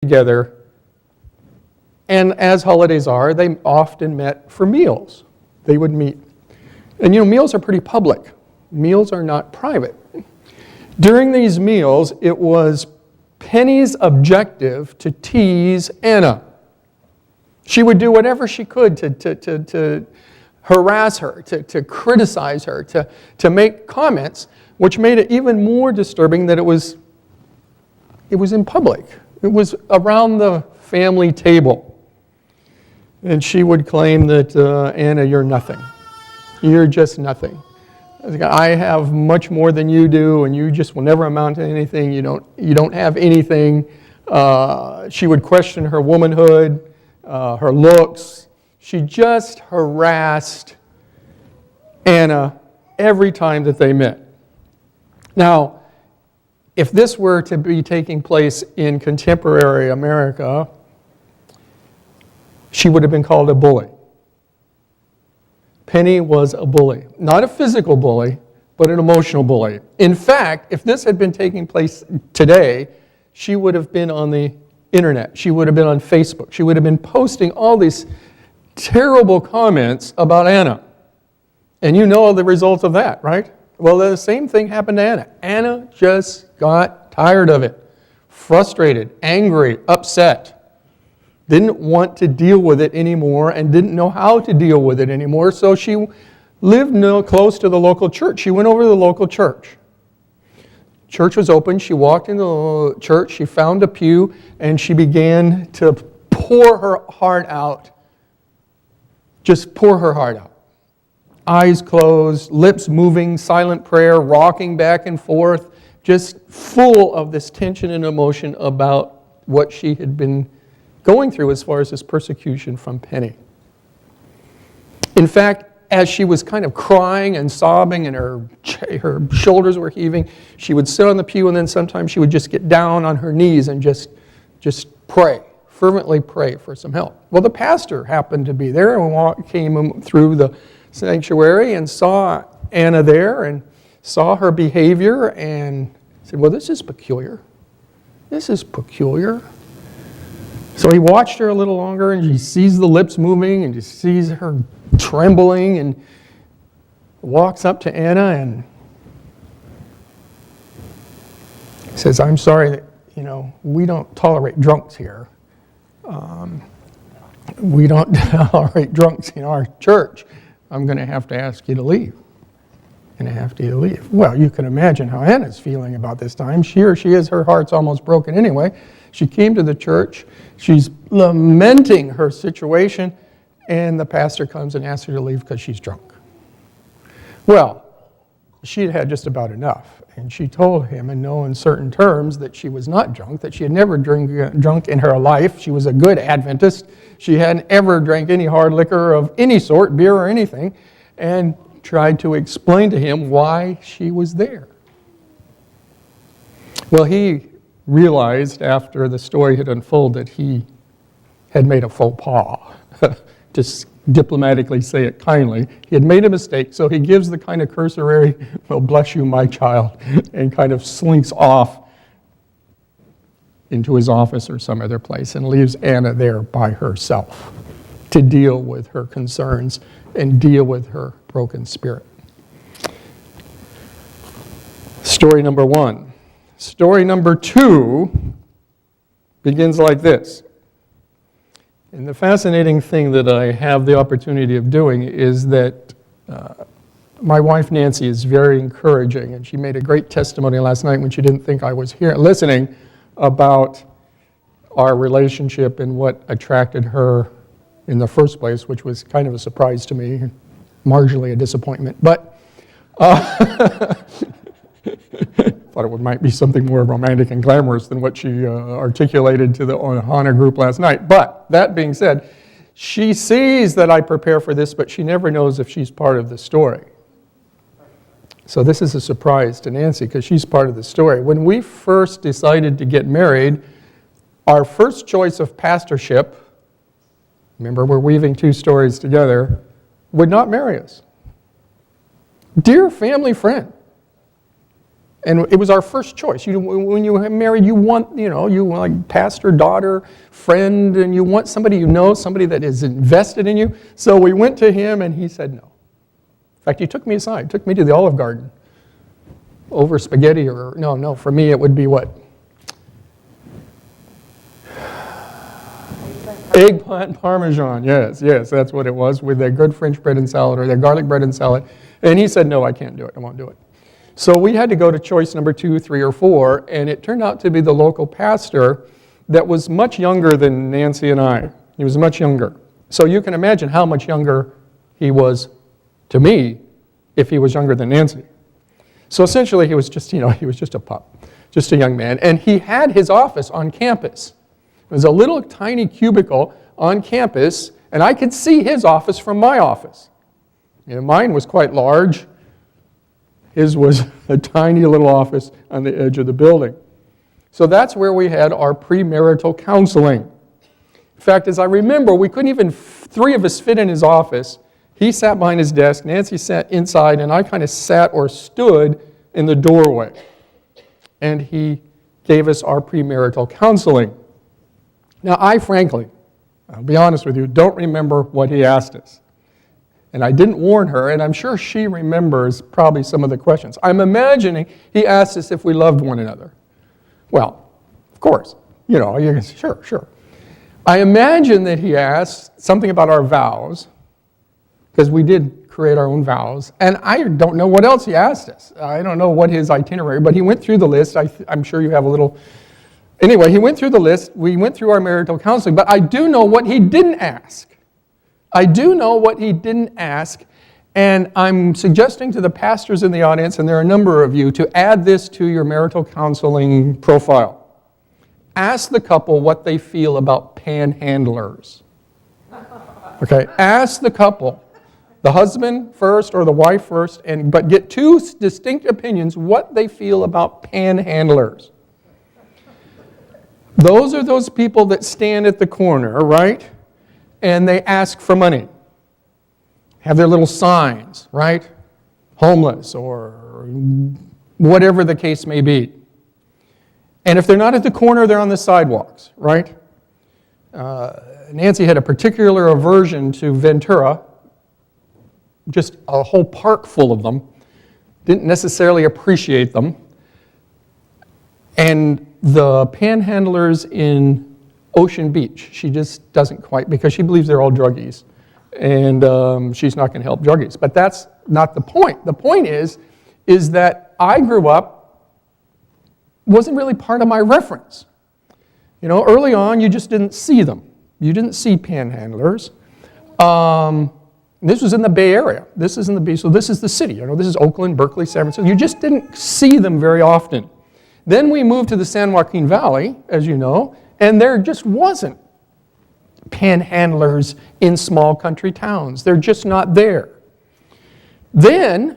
together. And as holidays are, they often met for meals. They would meet. And meals are pretty public. Meals are not private. During these meals, it was Penny's objective to tease Anna. She would do whatever she could to harass her, to criticize her, to make comments, which made it even more disturbing that it was in public. It was around the family table. And she would claim that, Anna, you're nothing. You're just nothing. I have much more than you do, and you just will never amount to anything. You don't have anything. She would question her womanhood, her looks. She just harassed Anna every time that they met. Now, if this were to be taking place in contemporary America, she would have been called a bully. Penny was a bully. Not a physical bully, but an emotional bully. In fact, if this had been taking place today, she would have been on the internet. She would have been on Facebook. She would have been posting all these terrible comments about Anna. And you know the results of that, right? Well, the same thing happened to Anna. Anna just got tired of it. Frustrated, angry, upset. Didn't want to deal with it anymore and didn't know how to deal with it anymore, so she lived close to the local church. She went over to the local church. Church was open. She walked into the church. She found a pew, and she began to pour her heart out. Just pour her heart out. Eyes closed, lips moving, silent prayer, rocking back and forth, just full of this tension and emotion about what she had been going through as far as this persecution from Penny. In fact, as she was kind of crying and sobbing and her shoulders were heaving, she would sit on the pew and then sometimes she would just get down on her knees and just pray, fervently pray for some help. Well, the pastor happened to be there and came through the sanctuary and saw Anna there and saw her behavior and said, well, this is peculiar. This is peculiar. So he watched her a little longer, and he sees the lips moving, and he sees her trembling, and walks up to Anna and says, I'm sorry that, we don't tolerate drunks here. We don't tolerate drunks in our church. I'm going to have to ask you to leave. Well, you can imagine how Anna's feeling about this time. Her heart's almost broken anyway. She came to the church. She's lamenting her situation, and the pastor comes and asks her to leave because she's drunk. Well, she had had just about enough, and she told him in no uncertain terms that she was not drunk, that she had never drunk in her life. She was a good Adventist. She hadn't ever drank any hard liquor of any sort, beer or anything, and tried to explain to him why she was there. Well, he realized after the story had unfolded that he had made a faux pas, to diplomatically say it kindly. He had made a mistake, so he gives the kind of cursory, well, bless you, my child, and kind of slinks off into his office or some other place and leaves Anna there by herself to deal with her concerns and deal with her broken spirit. Story number one. Story number two begins like this. And the fascinating thing that I have the opportunity of doing is that my wife Nancy is very encouraging, and she made a great testimony last night when she didn't think I was here listening about our relationship and what attracted her in the first place, which was kind of a surprise to me, marginally a disappointment. But thought it might be something more romantic and glamorous than what she articulated to the HANA group last night. But that being said, she sees that I prepare for this, but she never knows if she's part of the story. So this is a surprise to Nancy because she's part of the story. When we first decided to get married, our first choice of pastorship, remember we're weaving two stories together, would not marry us. Dear family friend, And it was our first choice. When you are married, you want, you want like pastor, daughter, friend, and you want somebody you know, somebody that is invested in you. So we went to him, and he said no. In fact, he took me aside, took me to the Olive Garden over spaghetti, no, for me it would be what? Eggplant parmesan, yes, that's what it was, with their good French bread and salad, or their garlic bread and salad. And he said, no, I can't do it, I won't do it. So we had to go to choice number 2, 3, or 4, and it turned out to be the local pastor that was much younger than Nancy and I. He was much younger. So you can imagine how much younger he was to me if he was younger than Nancy. So essentially he was just, he was just a pup, just a young man. And he had his office on campus. It was a little tiny cubicle on campus, and I could see his office from my office. Mine was quite large. His was a tiny little office on the edge of the building. So that's where we had our premarital counseling. In fact, as I remember, we couldn't even, 3 of us fit in his office. He sat behind his desk, Nancy sat inside, and I kind of sat or stood in the doorway. And he gave us our premarital counseling. Now, I frankly, I'll be honest with you, don't remember what he asked us. And I didn't warn her, and I'm sure she remembers probably some of the questions. I'm imagining he asked us if we loved one another. Well, of course, you can say, sure. I imagine that he asked something about our vows, because we did create our own vows, and I don't know what else he asked us. I don't know what his itinerary, but he went through the list. I'm sure you have a little... Anyway, he went through the list. We went through our marital counseling, but I do know what he didn't ask. And I'm suggesting to the pastors in the audience, and there are a number of you, to add this to your marital counseling profile. Ask the couple what they feel about panhandlers. Okay, ask the couple, the husband first or the wife first, but get 2 distinct opinions what they feel about panhandlers. Those are those people that stand at the corner, right? And they ask for money. Have their little signs, right? Homeless or whatever the case may be. And if they're not at the corner, they're on the sidewalks, right? Nancy had a particular aversion to Ventura, just a whole park full of them. Didn't necessarily appreciate them. And the panhandlers in Ocean Beach, she just doesn't quite, because she believes they're all druggies. And she's not going to help druggies. But that's not the point. The point is that I grew up, wasn't really part of my reference. Early on, you just didn't see them. You didn't see panhandlers. This was in the Bay Area. This is in the Bay, so this is the city. This is Oakland, Berkeley, San Francisco. You just didn't see them very often. Then we moved to the San Joaquin Valley, as you know, and there just wasn't panhandlers in small country towns. They're just not there. Then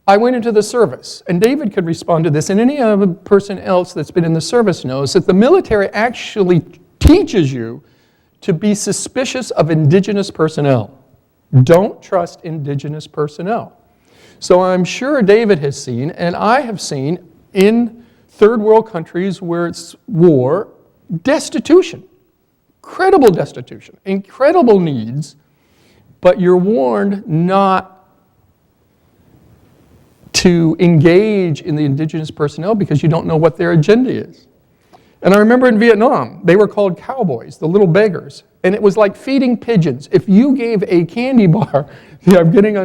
I went into the service, and David could respond to this, and any other person else that's been in the service knows that the military actually teaches you to be suspicious of indigenous personnel. Don't trust indigenous personnel. So I'm sure David has seen, and I have seen, in third world countries where it's war, destitution, incredible needs, but you're warned not to engage in the indigenous personnel because you don't know what their agenda is. And I remember in Vietnam, they were called cowboys, the little beggars, and it was like feeding pigeons. If you gave a candy bar, I'm getting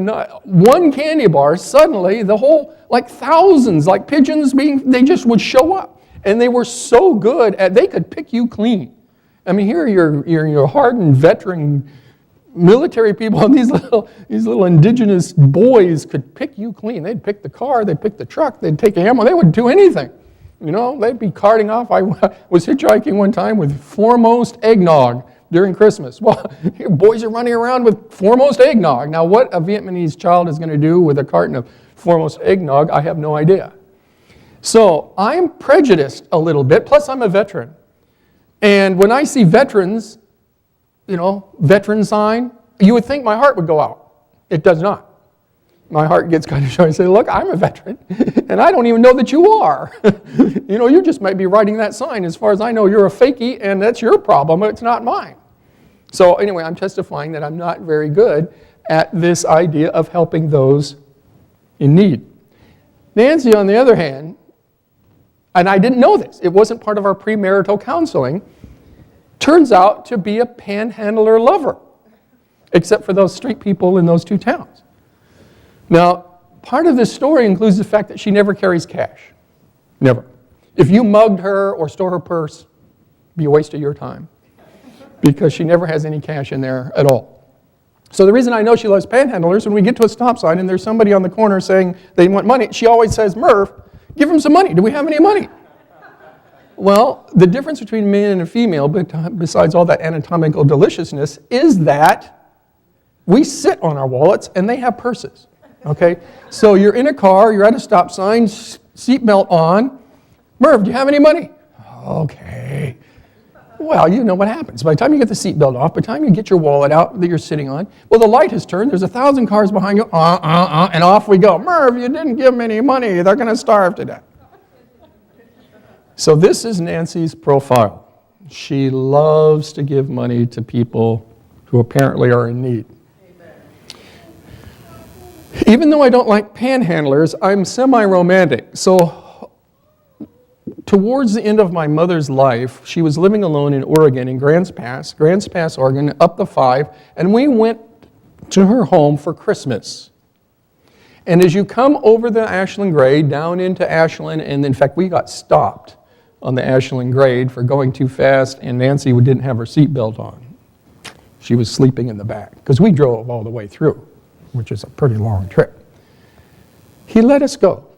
one candy bar, suddenly the whole, like thousands, like pigeons they just would show up. And they were so good they could pick you clean. I mean, here you're hardened veteran military people, and these little indigenous boys could pick you clean. They'd pick the car, they'd pick the truck, they'd take ammo, they wouldn't do anything. They'd be carting off. I was hitchhiking one time with Foremost eggnog during Christmas. Well, boys are running around with Foremost eggnog. Now, what a Vietnamese child is going to do with a carton of Foremost eggnog, I have no idea. So I'm prejudiced a little bit, plus I'm a veteran. And when I see veterans, veteran sign, you would think my heart would go out. It does not. my heart gets kind of shy. I say, look, I'm a veteran, and I don't even know that you are. You just might be writing that sign. As far as I know, you're a fakie, and that's your problem. It's not mine. So anyway, I'm testifying that I'm not very good at this idea of helping those in need. Nancy, on the other hand, and I didn't know this, it wasn't part of our premarital counseling, turns out to be a panhandler lover, except for those street people in those two towns. Now, part of this story includes the fact that she never carries cash. Never. If you mugged her or stole her purse, it'd be a waste of your time, because she never has any cash in there at all. So the reason I know she loves panhandlers, when we get to a stop sign and there's somebody on the corner saying they want money, she always says, Merv, give them some money. Do we have any money? Well, the difference between male and a female, besides all that anatomical deliciousness, is that we sit on our wallets and they have purses. Okay? So you're in a car, you're at a stop sign, seatbelt on. Merv, do you have any money? Okay. Well, you know what happens. By the time you get the seatbelt off, by the time you get your wallet out that you're sitting on, well, the light has turned, there's 1,000 cars behind you, and off we go. Merv, you didn't give them any money. They're going to starve to death. So this is Nancy's profile. She loves to give money to people who apparently are in need. Even though I don't like panhandlers, I'm semi-romantic. So towards the end of my mother's life, she was living alone in Oregon, in Grants Pass, Oregon, up the 5, and we went to her home for Christmas. And as you come over the Ashland grade, down into Ashland, and in fact, we got stopped on the Ashland grade for going too fast, and Nancy didn't have her seatbelt on. She was sleeping in the back, because we drove all the way through, which is a pretty long trip. He let us go.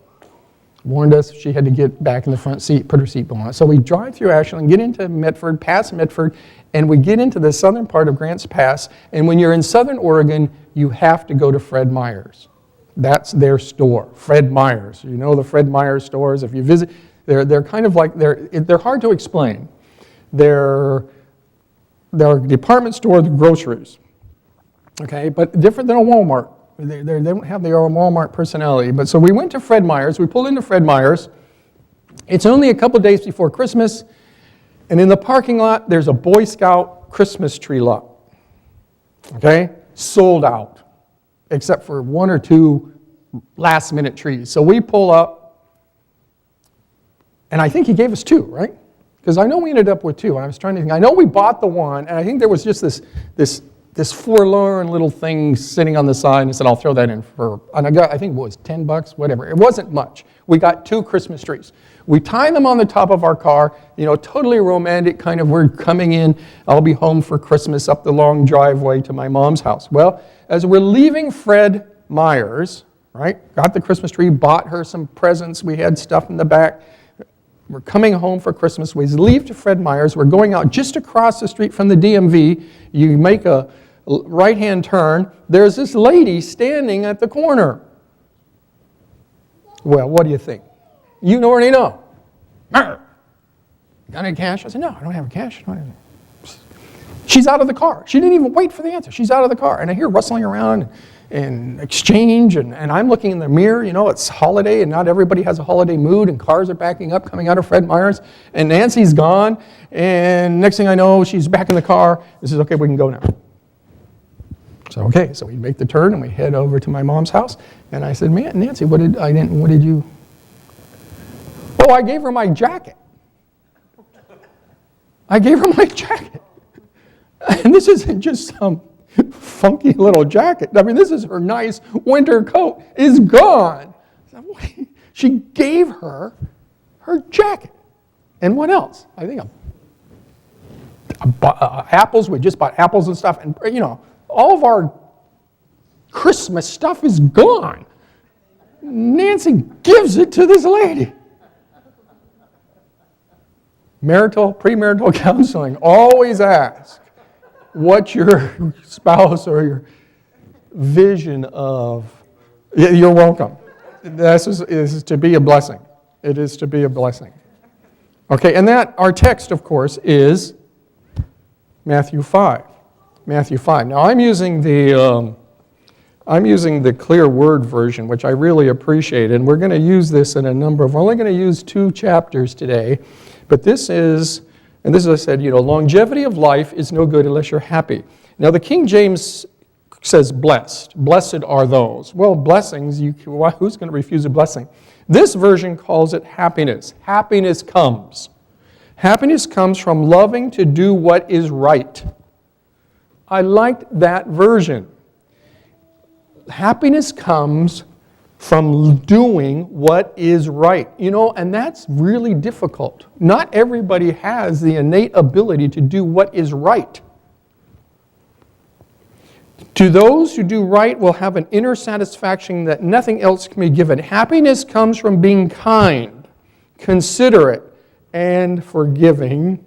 Warned us she had to get back in the front seat, put her seatbelt on. So we drive through Ashland, get into Medford, past Medford, and we get into the southern part of Grants Pass. And when you're in southern Oregon, you have to go to Fred Meyer's. That's their store, Fred Meyer's. You know the Fred Meyer's stores. If you visit, they're kind of like, they're hard to explain. They're a department store, the groceries. Okay, but different than a Walmart. They don't have their own Walmart personality. But so we went to Fred Meyer's. We pulled into Fred Meyer's. It's only a couple days before Christmas. And in the parking lot, there's a Boy Scout Christmas tree lot. Okay? Sold out. Except for 1 or 2 last-minute trees. So we pull up. And I think he gave us 2, right? Because I know we ended up with 2. And I was trying to think. I know we bought the one. And I think there was just this forlorn little thing sitting on the side, and I said, I'll throw that in for, and I think it was $10, whatever. It wasn't much. We got 2 Christmas trees. We tie them on the top of our car, totally romantic kind of, we're coming in, I'll be home for Christmas up the long driveway to my mom's house. Well, as we're leaving Fred Meyer's, right, got the Christmas tree, bought her some presents, we had stuff in the back. We're coming home for Christmas. We leave to Fred Meyer's. We're going out just across the street from the DMV. You make a right-hand turn. There's this lady standing at the corner. Well, what do you think? You already know. Got any cash? I said, no, I don't have cash. She's out of the car. She didn't even wait for the answer. She's out of the car. And I hear rustling around and exchange, and I'm looking in the mirror. It's holiday, and not everybody has a holiday mood, and cars are backing up, coming out of Fred Meyer's, and Nancy's gone, and next thing I know, she's back in the car. This is, okay, we can go now. So, okay, so we make the turn, and we head over to my mom's house, and I said, man, Nancy, what did you? Oh, I gave her my jacket. I gave her my jacket. And this isn't just some funky little jacket. I mean, this is her nice winter coat. It's gone. She gave her jacket. And what else? I think apples. We just bought apples and stuff. And, all of our Christmas stuff is gone. Nancy gives it to this lady. Premarital counseling. Always ask what your spouse or your vision of. You're welcome. This is to be a blessing. It is to be a blessing. Okay, and our text, of course, is Matthew 5. Matthew 5. Now, I'm using the I'm using the Clear Word version, which I really appreciate, and we're going to use this in a number of, we're only going to use 2 chapters today, but this is, and this is, I said, longevity of life is no good unless you're happy. Now, the King James says blessed. Blessed are those. Well, blessings, who's going to refuse a blessing? This version calls it happiness. Happiness comes. Happiness comes from loving to do what is right. I liked that version. Happiness comes from doing what is right. And that's really difficult. Not everybody has the innate ability to do what is right. To those who do right will have an inner satisfaction that nothing else can be given. Happiness comes from being kind, considerate, and forgiving.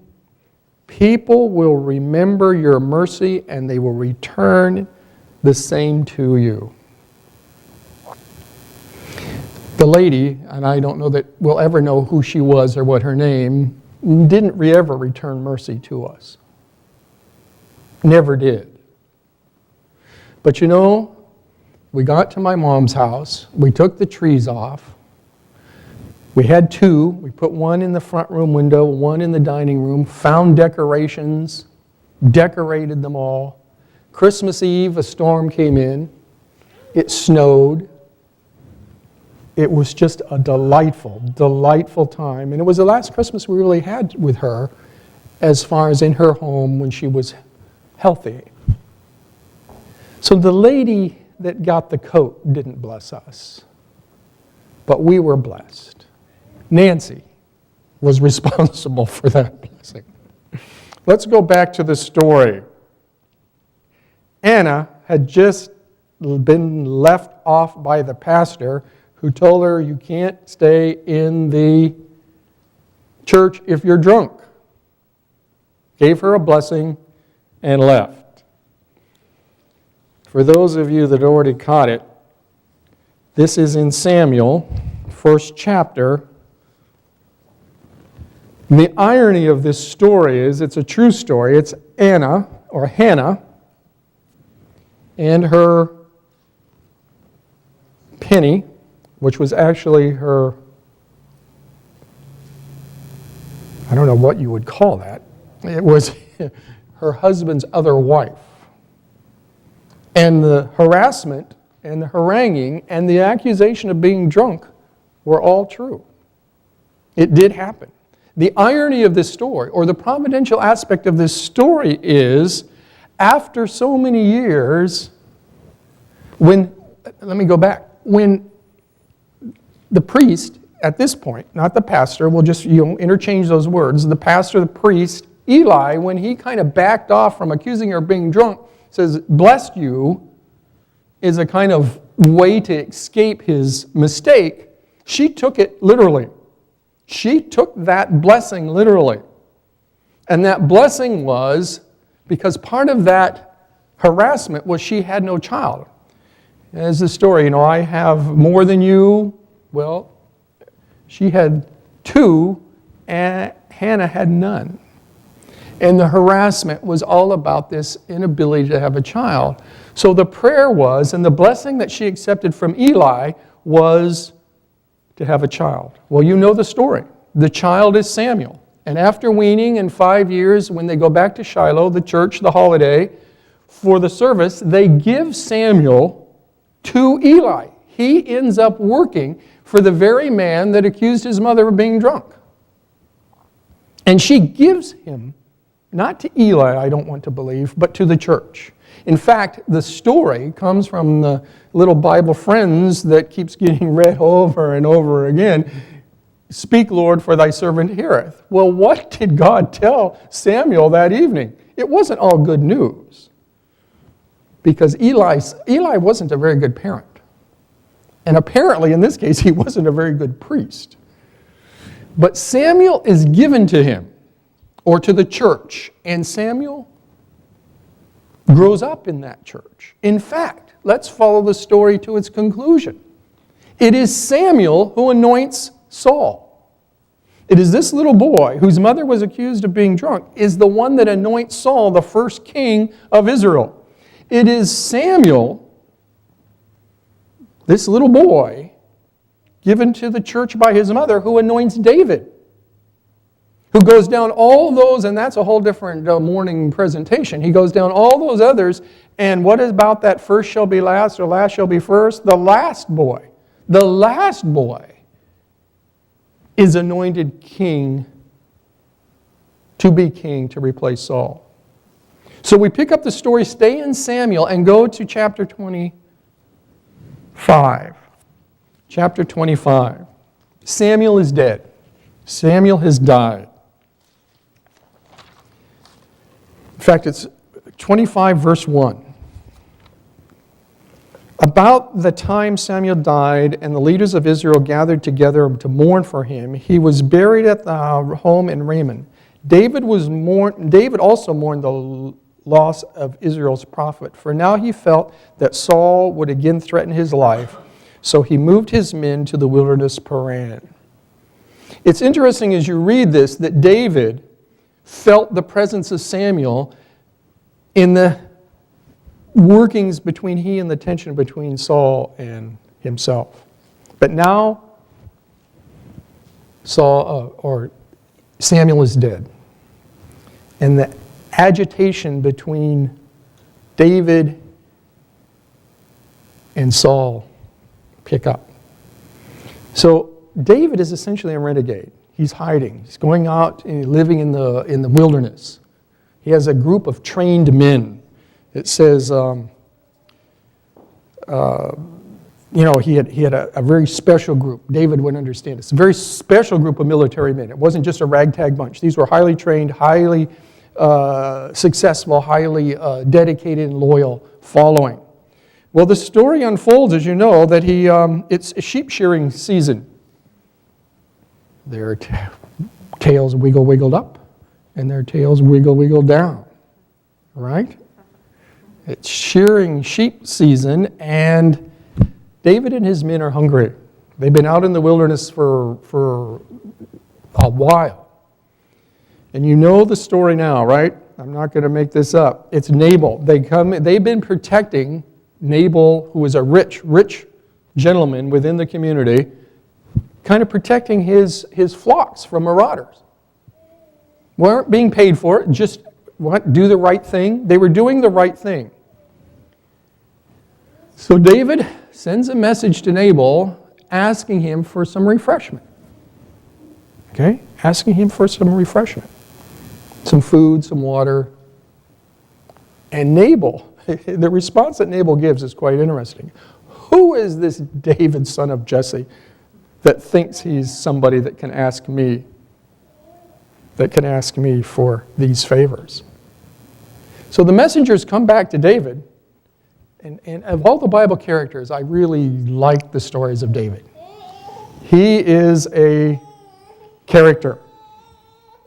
People will remember your mercy and they will return the same to you. The lady, and I don't know that we'll ever know who she was or what her name, didn't ever return mercy to us. Never did. But we got to my mom's house, we took the trees off, we had 2, we put one in the front room window, one in the dining room, found decorations, decorated them all. Christmas Eve, a storm came in, it snowed. It was just a delightful, delightful time. And it was the last Christmas we really had with her as far as in her home when she was healthy. So the lady that got the coat didn't bless us, but we were blessed. Nancy was responsible for that blessing. Let's go back to the story. Anna had just been left off by the pastor who told her you can't stay in the church if you're drunk. Gave her a blessing and left. For those of you that already caught it, this is in Samuel, 1st chapter. And the irony of this story is it's a true story. It's Anna, or Hannah, and her Penny, which was actually her, I don't know what you would call that. It was her husband's other wife. And the harassment and the haranguing and the accusation of being drunk were all true. It did happen. The irony of this story, or the providential aspect of this story is, after so many years, when the priest, at this point, not the pastor, we'll just interchange those words, the pastor, the priest, Eli, when he kind of backed off from accusing her of being drunk, says, blessed you, is a kind of way to escape his mistake. She took it literally. She took that blessing literally. And that blessing was because part of that harassment was she had no child. As the story, I have more than you. Well, she had 2, and Hannah had none. And the harassment was all about this inability to have a child. So the prayer was, and the blessing that she accepted from Eli was to have a child. Well, you know the story. The child is Samuel. And after weaning in 5 years, when they go back to Shiloh, the church, the holiday, for the service, they give Samuel to Eli. He ends up working for the very man that accused his mother of being drunk. And she gives him, not to Eli, I don't want to believe, but to the church. In fact, the story comes from the little Bible friends that keeps getting read over and over again. Speak, Lord, for thy servant heareth. Well, what did God tell Samuel that evening? It wasn't all good news. Because Eli wasn't a very good parent. And apparently, in this case, he wasn't a very good priest. But Samuel is given to him, or to the church, and Samuel grows up in that church. In fact, let's follow the story to its conclusion. It is Samuel who anoints Saul. It is this little boy, whose mother was accused of being drunk, is the one that anoints Saul the first king of Israel. It is Samuel this little boy given to the church by his mother who anoints David, who goes down all those, and that's a whole different morning presentation. He goes down all those others, and what about that first shall be last or last shall be first? The last boy is anointed king to be king to replace Saul. So we pick up the story, stay in Samuel, and go to chapter 25. Chapter 25. Samuel is dead. Samuel has died. In fact, it's 25 verse 1. About the time Samuel died and the leaders of Israel gathered together to mourn for him, he was buried at the home in Ramah. David also mourned the loss of Israel's prophet, for now he felt that Saul would again threaten his life, so he moved his men to the wilderness Paran. It's interesting as you read this that David felt the presence of Samuel in the workings between he and the tension between Saul and himself. But now Samuel is dead. And the agitation between David and Saul pick up. So David is essentially a renegade. He's hiding. He's going out and living in the wilderness. He has a group of trained men. It says, he had a very special group. David would understand. It's a very special group of military men. It wasn't just a ragtag bunch. These were highly trained, highly successful, highly dedicated and loyal following. Well, the story unfolds, as you know, that it's sheep shearing season. Their tails wiggled up, and their tails wiggled down. Right? It's shearing sheep season, and David and his men are hungry. They've been out in the wilderness for a while. And you know the story now, right? I'm not going to make this up. It's Nabal. They've been protecting Nabal, who is a rich gentleman within the community, kind of protecting his flocks from marauders. Weren't being paid for it, just do the right thing. They were doing the right thing. So David sends a message to Nabal asking him for some refreshment. Okay? Asking him for some refreshment. Some food, some water. And Nabal, the response that Nabal gives is quite interesting. Who is this David, son of Jesse, that thinks he's somebody that can ask me for these favors? So the messengers come back to David, and of all the Bible characters, I really like the stories of David. He is a character.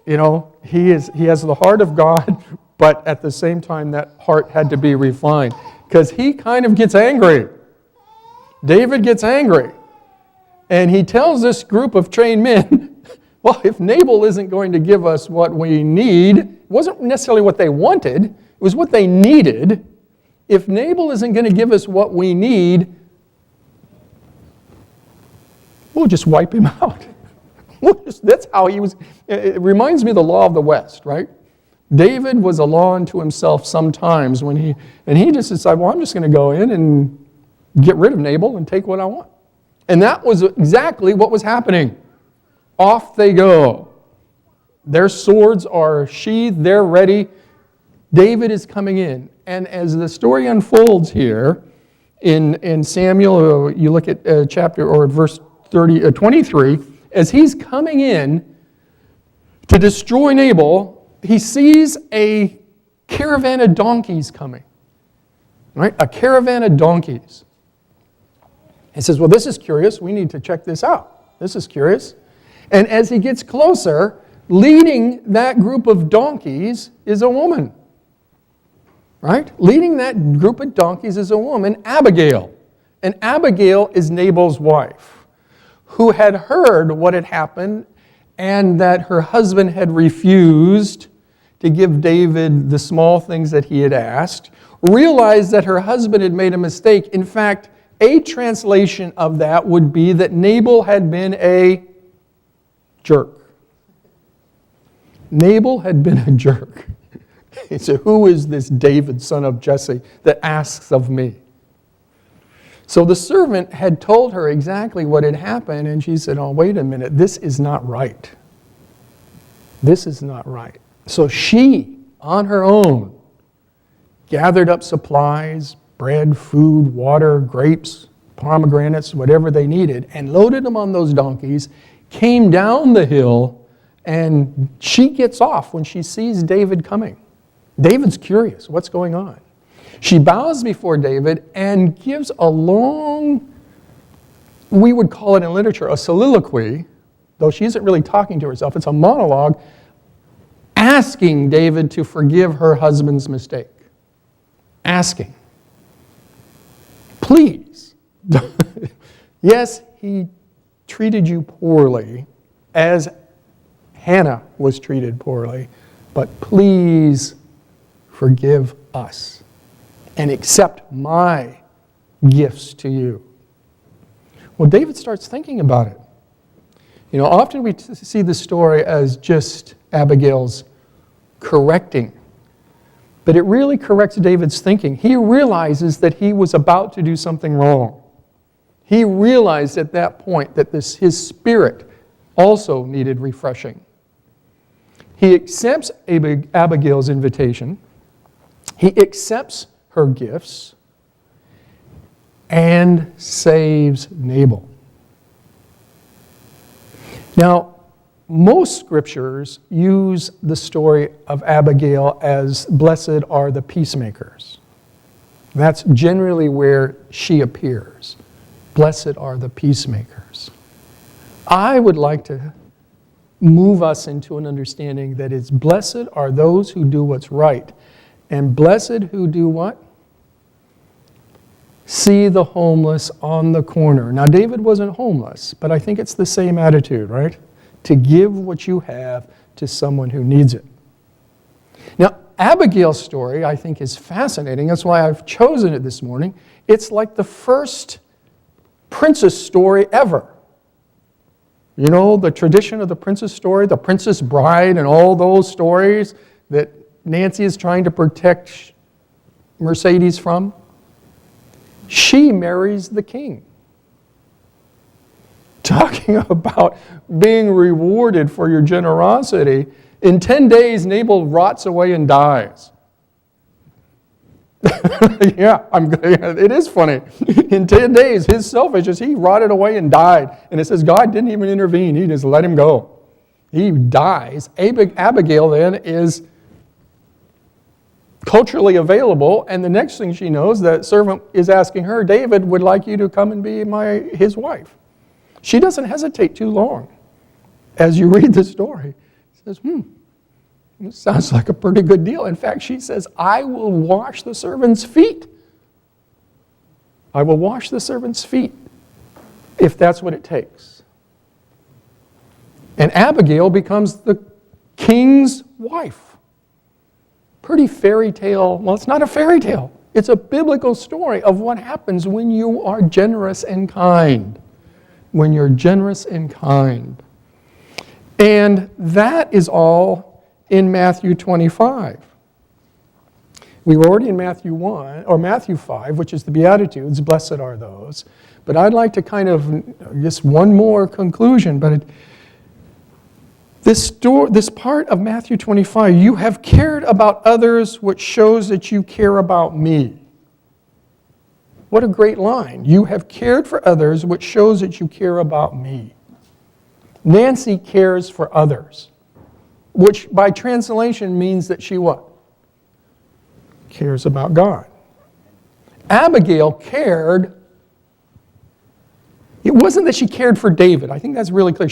You know, he has the heart of God, but at the same time that heart had to be refined, because he kind of gets angry. David gets angry, and he tells this group of trained men, well, if Nabal isn't going to give us what we need, it wasn't necessarily what they wanted, it was what they needed. If Nabal isn't going to give us what we need, we'll just wipe him out. That's how he was. It reminds me of the law of the West, right? David was a law unto himself sometimes when he just decided, well, I'm just going to go in and get rid of Nabal and take what I want. And that was exactly what was happening. Off they go. Their swords are sheathed, they're ready. David is coming in. And as the story unfolds here in Samuel, you look at chapter or verse 23, as he's coming in to destroy Nabal, he sees a caravan of donkeys coming. Right? A caravan of donkeys. He says, well, this is curious. We need to check this out. This is curious. And as he gets closer, leading that group of donkeys is a woman. Right? Leading that group of donkeys is a woman, Abigail. And Abigail is Nabal's wife, who had heard what had happened and that her husband had refused to give David the small things that he had asked, realized that her husband had made a mistake. In fact, a translation of that would be that Nabal had been a jerk. Nabal had been a jerk. He said, who is this David, son of Jesse, that asks of me? So the servant had told her exactly what had happened, and she said, oh, wait a minute, this is not right. This is not right. So she, on her own, gathered up supplies, bread, food, water, grapes, pomegranates, whatever they needed, and loaded them on those donkeys, came down the hill, and she gets off when she sees David coming. David's curious, what's going on? She bows before David and gives a long, we would call it in literature, a soliloquy, though she isn't really talking to herself, it's a monologue, asking David to forgive her husband's mistake. Asking. Please. Yes, he treated you poorly, as Hannah was treated poorly, but please forgive us and accept my gifts to you. Well, David starts thinking about it. You know, often we see the story as just Abigail's correcting, but it really corrects David's thinking. He realizes that he was about to do something wrong. He realized at that point that his spirit also needed refreshing. He accepts Abigail's invitation. He accepts her gifts and saves Nabal. Now, most scriptures use the story of Abigail as blessed are the peacemakers. That's generally where she appears. Blessed are the peacemakers. I would like to move us into an understanding that it's blessed are those who do what's right, and blessed who do what? See the homeless on the corner. Now, David wasn't homeless, but I think it's the same attitude, right? To give what you have to someone who needs it. Now, Abigail's story, I think, is fascinating. That's why I've chosen it this morning. It's like the first princess story ever. You know, the tradition of the princess story, the Princess Bride and all those stories that Nancy is trying to protect Mercedes from. She marries the king. Talking about being rewarded for your generosity. In 10 days, Nabal rots away and dies. Yeah, it is funny. In 10 days, his selfishness, he rotted away and died. And it says God didn't even intervene. He just let him go. He dies. Abigail then is culturally available, and the next thing she knows, the servant is asking her, David would like you to come and be his wife. She doesn't hesitate too long. As you read the story, she says, this sounds like a pretty good deal. In fact, she says, I will wash the servant's feet. I will wash the servant's feet if that's what it takes. And Abigail becomes the king's wife. Pretty fairy tale. Well, it's not a fairy tale. It's a biblical story of what happens when you are generous and kind. When you're generous and kind. And that is all in Matthew 25. We were already in Matthew 1, or Matthew 5, which is the Beatitudes, blessed are those. But I'd like to kind of, just one more conclusion, but this part of Matthew 25, you have cared about others, which shows that you care about me. What a great line. You have cared for others, which shows that you care about me. Nancy cares for others, which by translation means that she what? Cares about God. Abigail cared. It wasn't that she cared for David. I think that's really clear.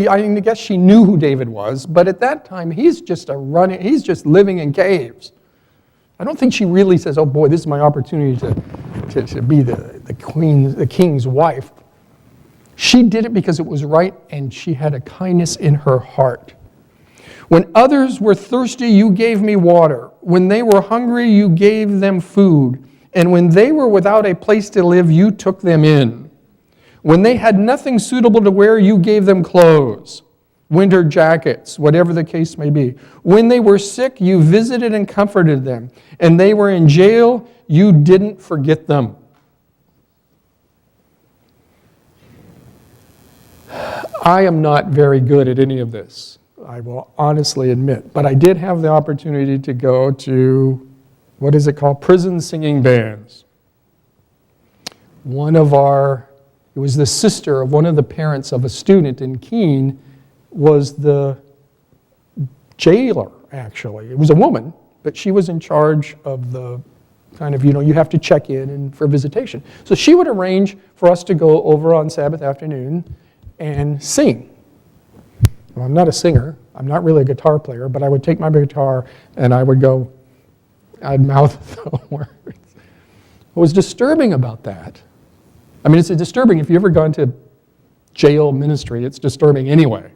I guess she knew who David was, but at that time, he's just living in caves. I don't think she really says, oh boy, this is my opportunity to be the king's wife. She did it because it was right, and she had a kindness in her heart. When others were thirsty, you gave me water. When they were hungry, you gave them food. And when they were without a place to live, you took them in. When they had nothing suitable to wear, you gave them clothes, winter jackets, whatever the case may be. When they were sick, you visited and comforted them. And they were in jail, you didn't forget them. I am not very good at any of this, I will honestly admit. But I did have the opportunity to go to, what is it called? Prison singing bands. It was the sister of one of the parents of a student in Keene was the jailer, actually. It was a woman, but she was in charge of the kind of, you have to check in and for visitation. So she would arrange for us to go over on Sabbath afternoon and sing. Well, I'm not a singer. I'm not really a guitar player, but I would take my guitar and I'd mouth the words. What was disturbing about that? I mean, it's disturbing. If you've ever gone to jail ministry, it's disturbing anyway.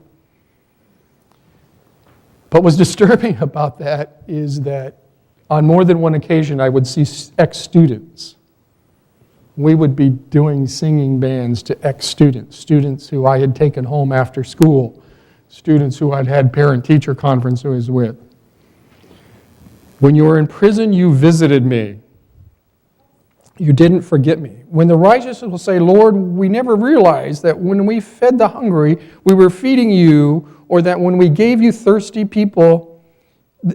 But what's disturbing about that is that on more than one occasion, I would see ex-students. We would be doing singing bands to ex-students, students who I had taken home after school, students who I'd had parent-teacher conferences with. When you were in prison, you visited me. You didn't forget me. When the righteous will say, Lord, we never realized that when we fed the hungry, we were feeding you, or that when we gave you thirsty people a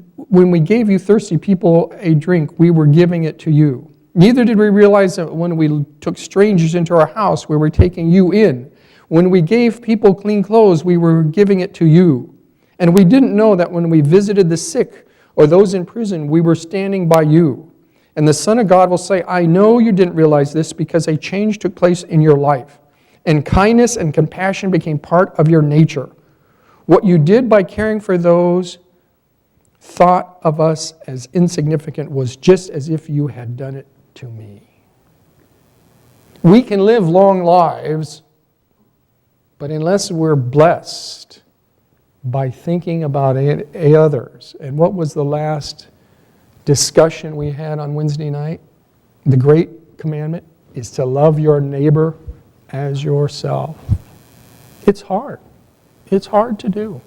drink, we were giving it to you. Neither did we realize that when we took strangers into our house, we were taking you in. When we gave people clean clothes, we were giving it to you. And we didn't know that when we visited the sick or those in prison, we were standing by you. And the Son of God will say, I know you didn't realize this because a change took place in your life. And kindness and compassion became part of your nature. What you did by caring for those thought of us as insignificant was just as if you had done it to me. We can live long lives, but unless we're blessed by thinking about others. And what was the last discussion we had on Wednesday night? The great commandment is to love your neighbor as yourself. It's hard. It's hard to do.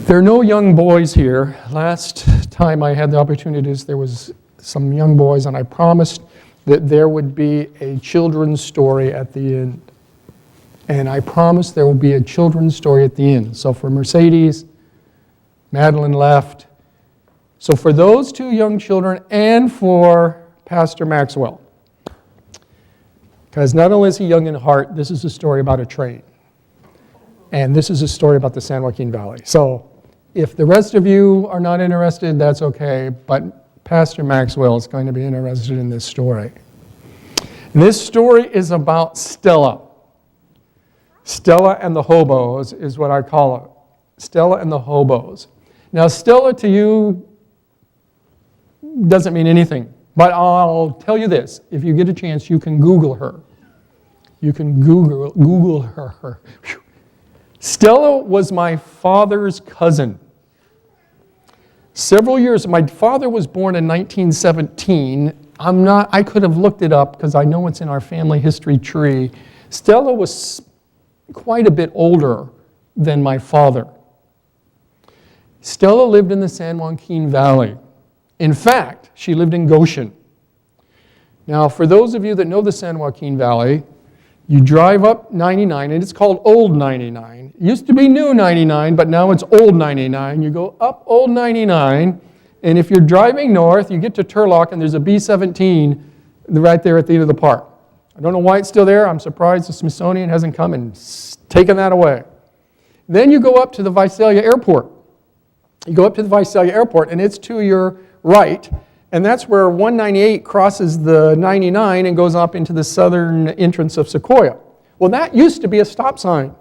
There are no young boys here. Last time I had the opportunities, there was some young boys, and I promised that there would be a children's story at the end. And I promised there will be a children's story at the end. So for Mercedes, Madeline left. So for those two young children and for Pastor Maxwell, because not only is he young in heart, this is a story about a train. And this is a story about the San Joaquin Valley. So if the rest of you are not interested, that's okay, but Pastor Maxwell is going to be interested in this story. And this story is about Stella. Stella and the hobos is what I call it. Stella and the hobos. Now, Stella to you doesn't mean anything, but I'll tell you this. If you get a chance, you can Google her. You can Google her. Stella was my father's cousin. Several years, my father was born in 1917. I could have looked it up because I know it's in our family history tree. Stella was quite a bit older than my father. Stella lived in the San Joaquin Valley. In fact, she lived in Goshen. Now, for those of you that know the San Joaquin Valley, you drive up 99, and it's called Old 99. It used to be New 99, but now it's Old 99. You go up Old 99, and if you're driving north, you get to Turlock, and there's a B-17 right there at the end of the park. I don't know why it's still there. I'm surprised the Smithsonian hasn't come and taken that away. Then you go up to the Visalia Airport. You go up to the Visalia Airport, and it's to your right, and that's where 198 crosses the 99 and goes up into the southern entrance of Sequoia. Well, that used to be a stop sign.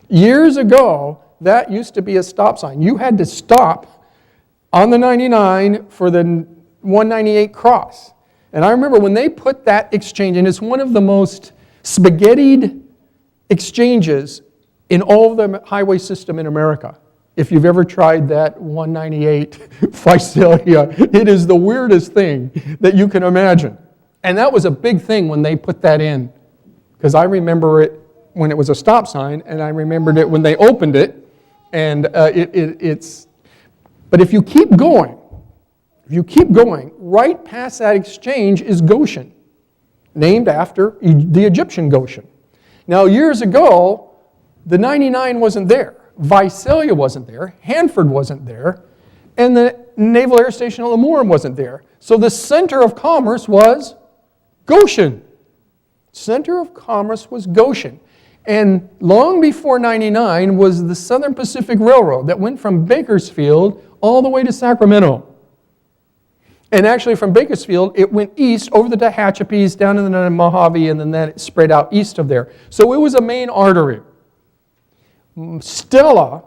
Years ago, that used to be a stop sign. You had to stop on the 99 for the 198 cross. And I remember when they put that exchange, and it's one of the most spaghettied exchanges in all of the highway system in America. if you've ever tried that 198 Visalia, it is the weirdest thing that you can imagine. And that was a big thing when they put that in, because I remember it when it was a stop sign, and I remembered it when they opened it, and it's... But if you keep going, right past that exchange is Goshen, named after the Egyptian Goshen. Now, years ago, the 99 wasn't there. Visalia wasn't there. Hanford wasn't there. And the Naval Air Station at Lemoore wasn't there. So the center of commerce was Goshen. Center of commerce was Goshen. And long before 99 was the Southern Pacific Railroad that went from Bakersfield all the way to Sacramento. And actually from Bakersfield, it went east over the Tehachapi's, down in the Mojave, and then that spread out east of there. So it was a main artery. Stella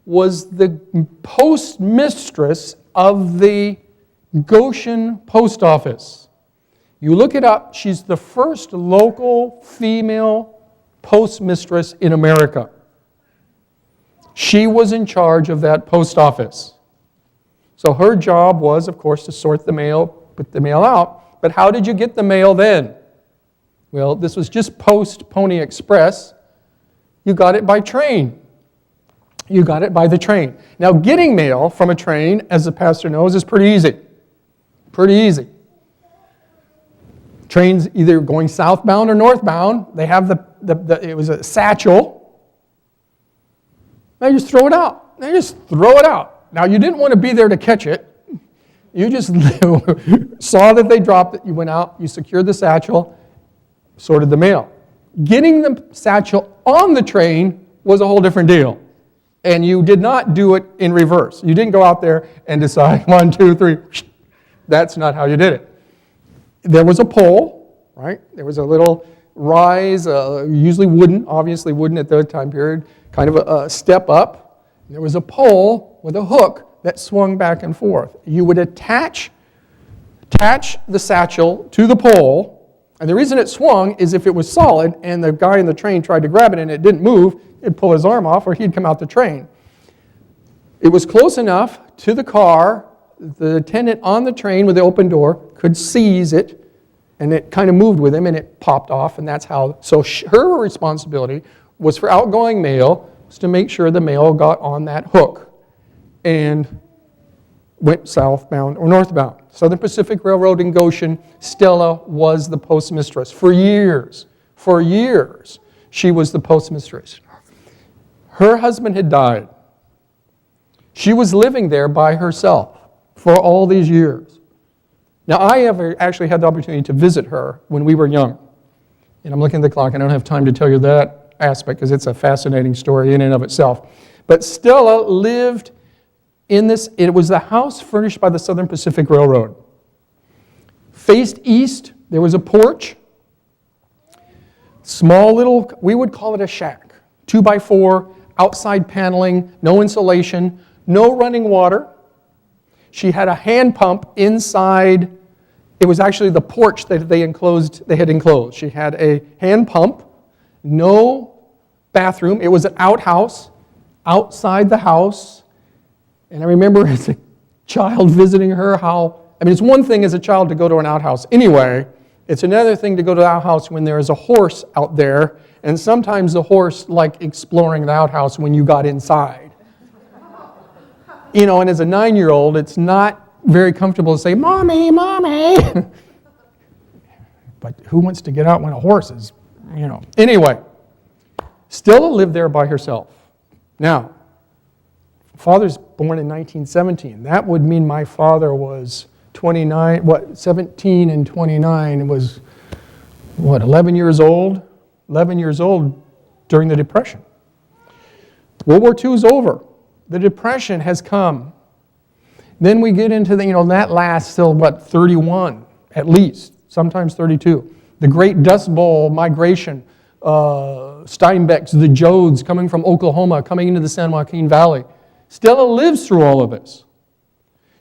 was the postmistress of the Goshen Post Office. You look it up, she's the first local female postmistress in America. She was in charge of that post office. So her job was, of course, to sort the mail, put the mail out. But how did you get the mail then? Well, this was just post-Pony Express. You got it by train. You got it by the train. Now, getting mail from a train, as the pastor knows, is pretty easy. Pretty easy. Trains either going southbound or northbound, they have it was a satchel. Now you just throw it out. Now, you didn't want to be there to catch it. You just saw that they dropped it. You went out, you secured the satchel, sorted the mail. Getting the satchel on the train was a whole different deal. And you did not do it in reverse. You didn't go out there and decide 1, 2, 3. That's not how you did it. There was a pole, right? There was a little rise, usually wooden, obviously wooden at that time period, kind of a step up. There was a pole with a hook that swung back and forth. You would attach the satchel to the pole, and the reason it swung is if it was solid and the guy in the train tried to grab it and it didn't move, he'd pull his arm off or he'd come out the train. It was close enough to the car, the attendant on the train with the open door could seize it, and it kind of moved with him and it popped off, and that's how. So her responsibility was for outgoing mail, was to make sure the mail got on that hook and went southbound or northbound. Southern Pacific Railroad in Goshen, Stella was the postmistress. For years, she was the postmistress. Her husband had died. She was living there by herself for all these years. Now, I actually had the opportunity to visit her when we were young. And I'm looking at the clock. I don't have time to tell you that aspect because it's a fascinating story in and of itself. But Stella lived in this. It was the house furnished by the Southern Pacific Railroad. Faced east, there was a porch. Small little, we would call it a shack. 2x4, outside paneling, no insulation, no running water. She had a hand pump inside. It was actually the porch that they had enclosed. She had a hand pump, no bathroom. It was an outhouse outside the house. And I remember as a child visiting her it's one thing as a child to go to an outhouse anyway. It's another thing to go to the outhouse when there is a horse out there, and sometimes the horse liked exploring the outhouse when you got inside. And as a 9-year-old, it's not very comfortable to say, "Mommy, Mommy." But who wants to get out when a horse is, Anyway, Stella lived there by herself. Now, father's born in 1917. That would mean my father was 17 and 29. It was, 11 years old? 11 years old during the Depression. World War II is over. The Depression has come. Then we get into that lasts till 31 at least, sometimes 32. The Great Dust Bowl migration, Steinbecks, the Jodes coming from Oklahoma, coming into the San Joaquin Valley. Stella lives through all of this.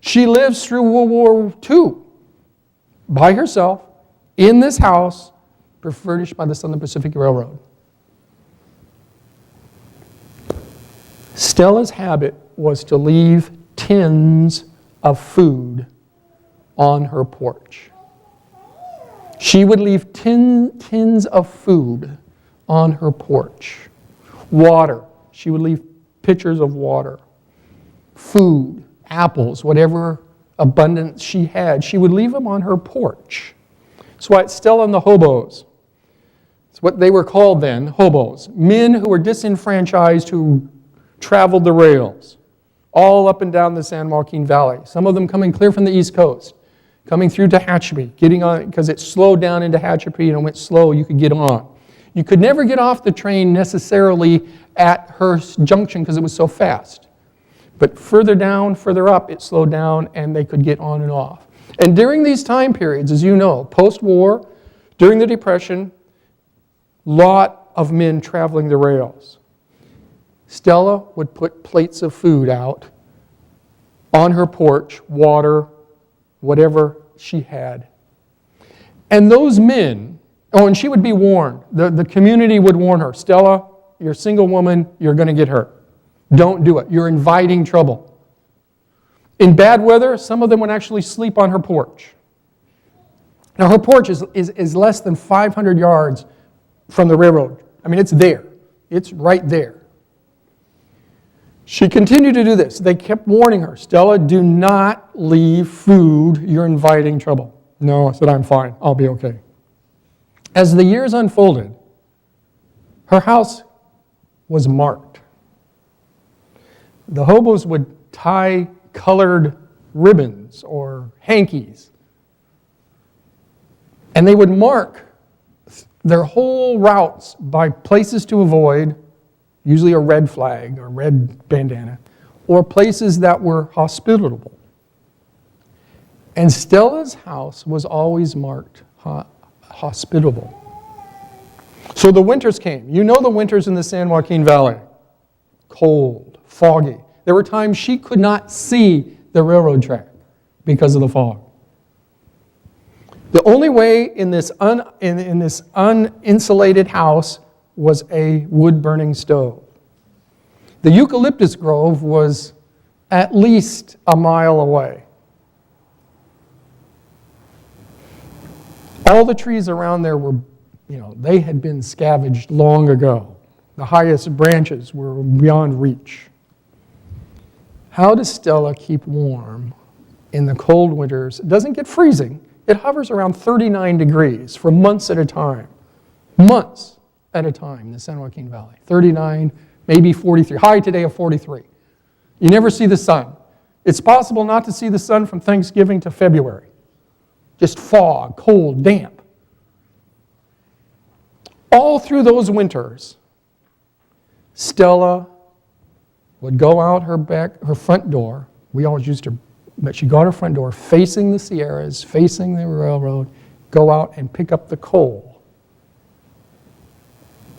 She lives through World War II by herself in this house furnished by the Southern Pacific Railroad. Stella's habit was to leave tins of food on her porch. She would leave tins of food on her porch. Water. She would leave pitchers of water. Food, apples, whatever abundance she had, she would leave them on her porch. That's why it's Stella and the hobos. It's what they were called then, hobos. Men who were disenfranchised who traveled the rails all up and down the San Joaquin Valley. Some of them coming clear from the East Coast, coming through Tehachapi, getting on, because it slowed down into Tehachapi and it went slow, you could get on. You could never get off the train necessarily at Hearst Junction because it was so fast. But further down, further up, it slowed down and they could get on and off. And during these time periods, as you know, post-war, during the Depression, lot of men traveling the rails. Stella would put plates of food out on her porch, water, whatever she had. And those men, and she would be warned. The community would warn her, Stella, you're a single woman, you're going to get hurt. Don't do it. You're inviting trouble. In bad weather, some of them would actually sleep on her porch. Now, her porch is less than 500 yards from the railroad. I mean, it's there. It's right there. She continued to do this. They kept warning her, Stella, do not leave food. You're inviting trouble. No, I said, I'm fine. I'll be okay. As the years unfolded, her house was marked. The hobos would tie colored ribbons or hankies, and they would mark their whole routes by places to avoid, usually a red flag or red bandana, or places that were hospitable. And Stella's house was always marked hospitable. So the winters came. You know the winters in the San Joaquin Valley. Cold, foggy. There were times she could not see the railroad track because of the fog. The only way in this uninsulated house was a wood-burning stove. The eucalyptus grove was at least a mile away. All the trees around there were, they had been scavenged long ago. The highest branches were beyond reach. How does Stella keep warm in the cold winters? It doesn't get freezing. It hovers around 39 degrees for months at a time. Months at a time in the San Joaquin Valley. 39, maybe 43. High today of 43. You never see the sun. It's possible not to see the sun from Thanksgiving to February. Just fog, cold, damp. All through those winters, Stella would go out her front door. We always used to, but she'd go out her front door facing the Sierras, facing the railroad, go out and pick up the coal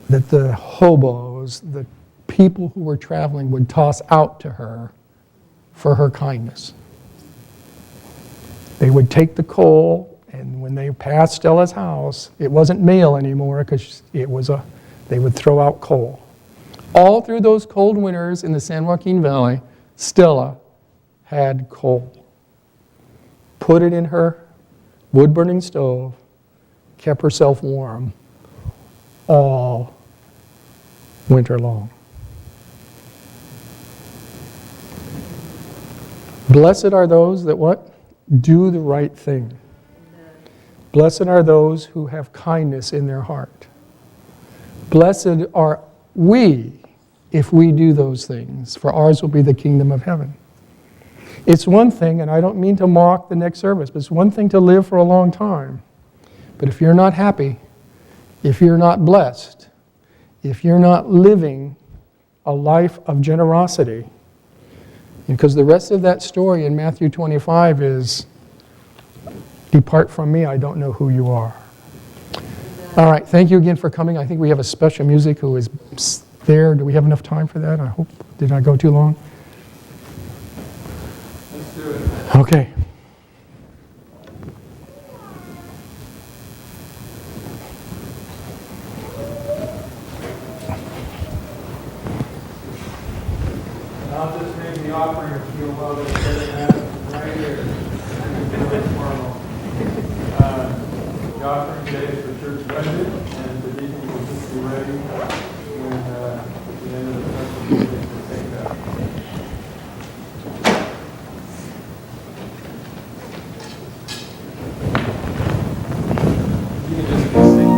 that the hobos, the people who were traveling, would toss out to her for her kindness. They would take the coal, and when they passed Stella's house, it wasn't mail anymore because they would throw out coal. All through those cold winters in the San Joaquin Valley, Stella had coal. Put it in her wood-burning stove, kept herself warm all winter long. Blessed are those that what? Do the right thing. Blessed are those who have kindness in their heart. Blessed are we if we do those things, for ours will be the kingdom of heaven. It's one thing, and I don't mean to mock the next service, but it's one thing to live for a long time. But if you're not happy, if you're not blessed, if you're not living a life of generosity, because the rest of that story in Matthew 25 is, depart from me, I don't know who you are. All right, thank you again for coming. I think we have a special music who is there. Do we have enough time for that? I hope. Did I go too long? Let's do it. Okay. I'll just name the Right here. The offering today is for church budget, and the deacon will just be ready when at the end of the special meeting to take that. You can just sing.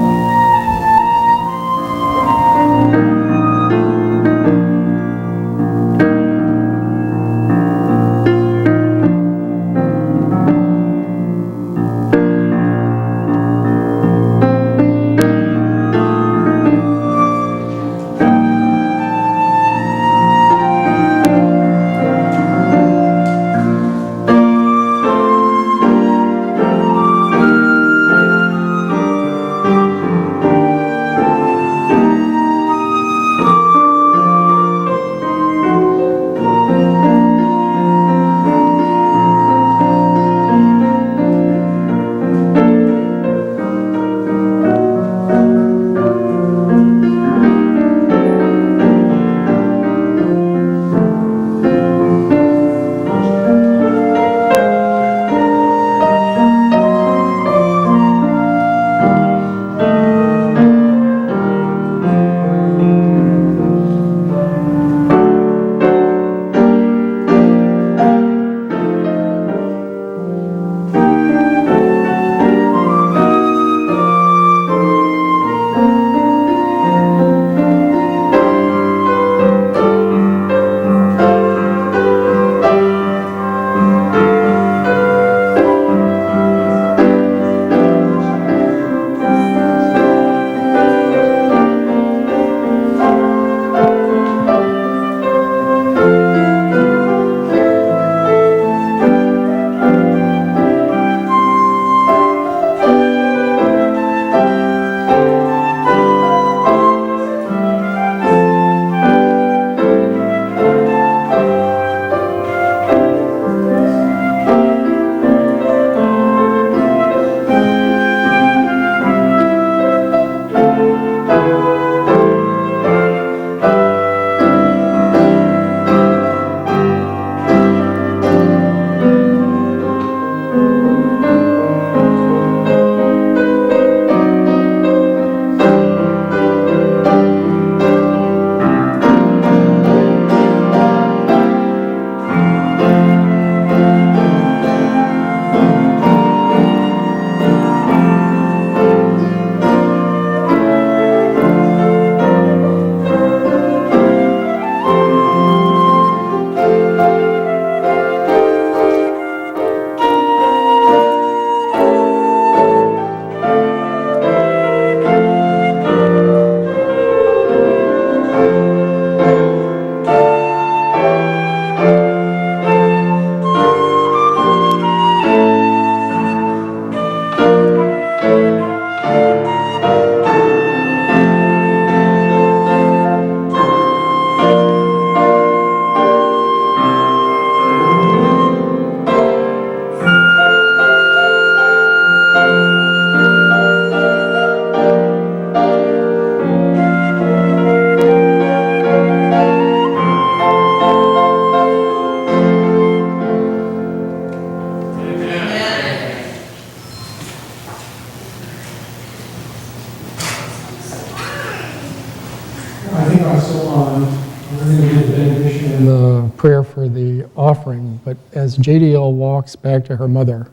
The prayer for the offering, but as JDL walks back to her mother,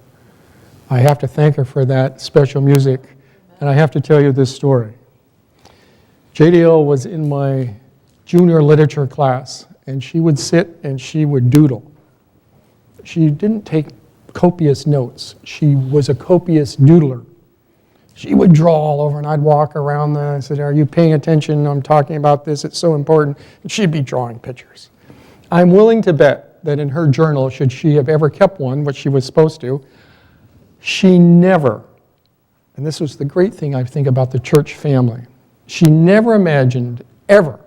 I have to thank her for that special music, and I have to tell you this story. JDL was in my junior literature class, and she would sit and she would doodle. She didn't take copious notes. She was a copious doodler. She would draw all over, and I'd walk around there and say, "Are you paying attention? I'm talking about this. It's so important." And she'd be drawing pictures. I'm willing to bet that in her journal, should she have ever kept one, which she was supposed to, she never, and this was the great thing I think about the church family, she never imagined ever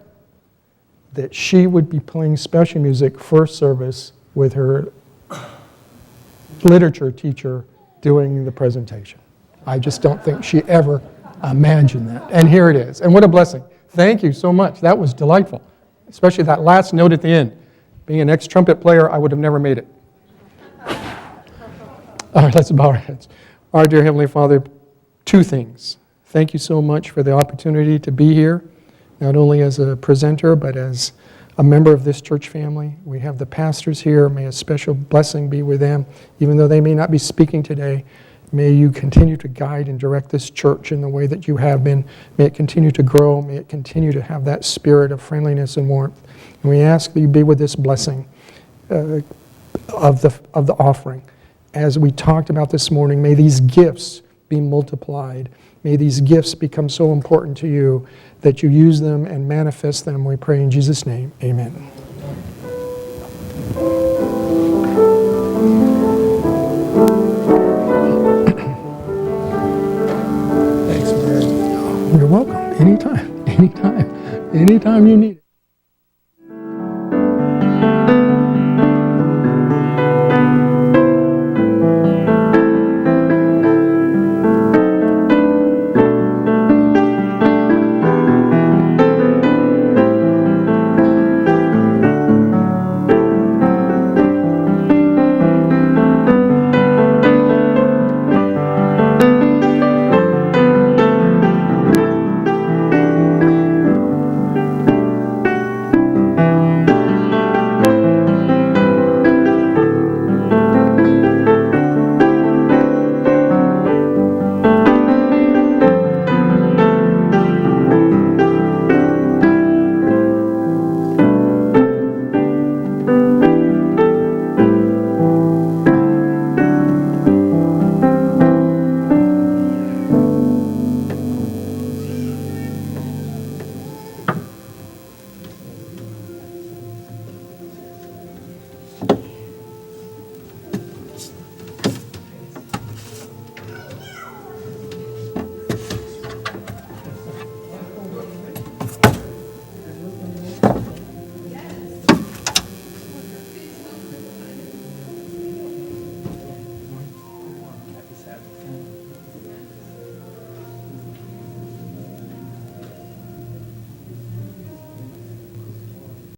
that she would be playing special music first service with her literature teacher doing the presentation. I just don't think she ever imagined that. And here it is. And what a blessing. Thank you so much. That was delightful, especially that last note at the end. Being an ex-trumpet player, I would have never made it. All right, let's bow our heads. Our dear Heavenly Father, two things. Thank you so much for the opportunity to be here, not only as a presenter, but as a member of this church family. We have the pastors here. May a special blessing be with them. Even though they may not be speaking today, may you continue to guide and direct this church in the way that you have been. May it continue to grow. May it continue to have that spirit of friendliness and warmth. And we ask that you be with this blessing of the offering. As we talked about this morning, may these gifts be multiplied. May these gifts become so important to you that you use them and manifest them. We pray in Jesus' name. Amen. Thanks, Mary. You're welcome. Anytime you need it.